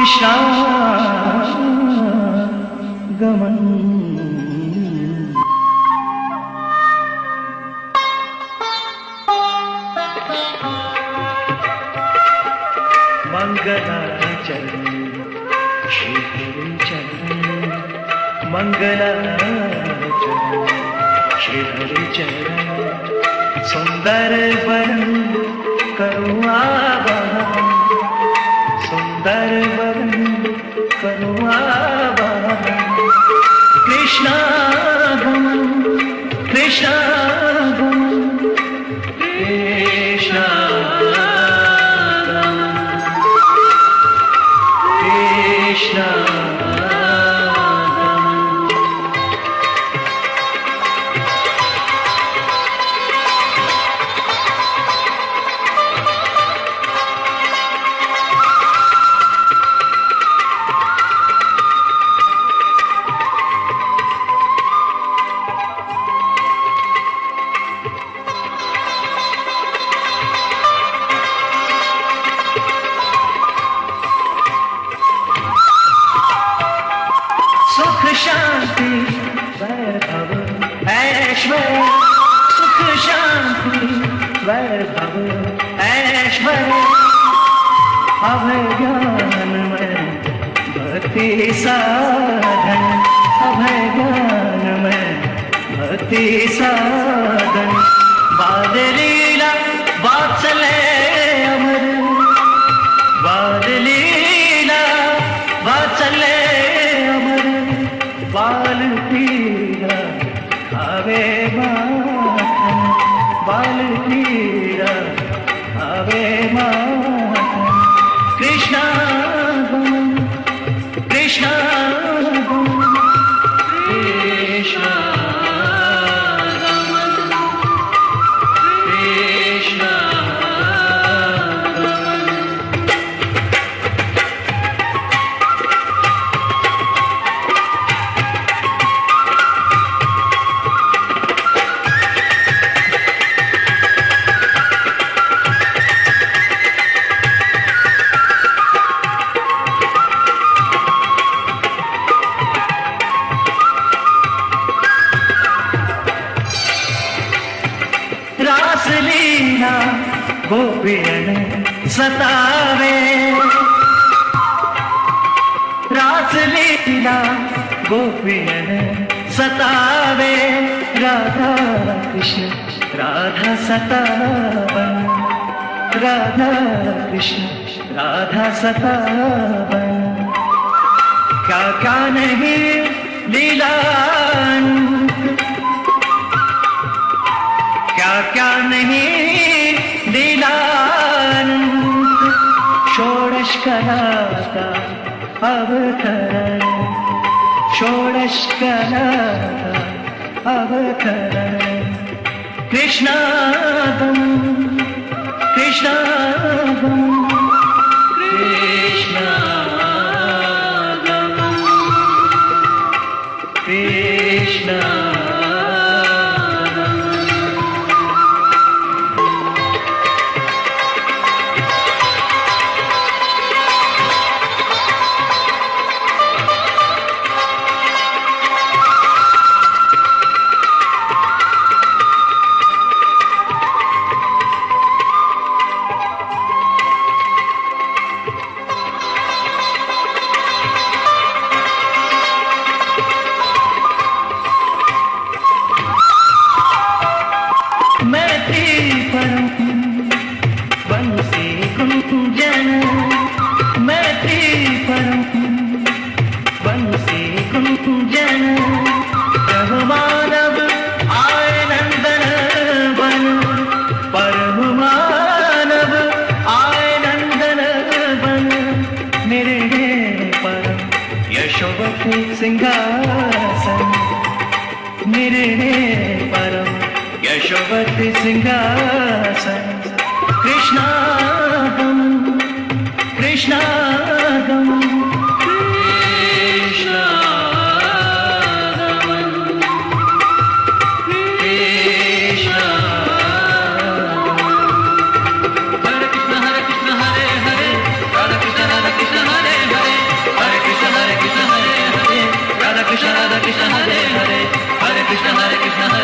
कृष्णा गमन मंगलाचरण श्री हरि चरण मंगलाचरण श्री हरि चरण सुंदर बरन करुणा बहन सुंदर बरन करुणा बहन कृष्णा गमन कृष्णा गमन कृष्णा कृष्णा सुख शांति वैभव ऐश्वर्य सुख शांति वैभव ऐश्वर्य अभय ज्ञान में भक्ति साधन अभय ज्ञान में भक्ति साधन बाल लीला वात्सल्य अमर बाल लीला वात्सल्य बाल पीरा खावे माखन बाल पीरा खावे माखन कृष्णा गमन कृष्णा गमन कृष्णा गमन कृष्णा रासलीला गोपियन सतावे रासलीला गोपियन सतावे राधा कृष्ण राधा सतावन राधा कृष्ण राधा सतावन क्या क्या नहीं लीला क्या क्या नहीं लीलानंद षोडश कलाका अवतरण षोडश कलाका अवतरण कृष्णा गमन कृष्णा गमन कृष्णा गमन कृष्णा सिंहासन निर्णे परम यशोवती सिंहासन कृष्णा गमन कृष्णा गमन कृष्णा गमन कृष्णा हरे कृष्ण हरे कृष्ण हरे हरे राधा कृष्ण हरे Hare Krishna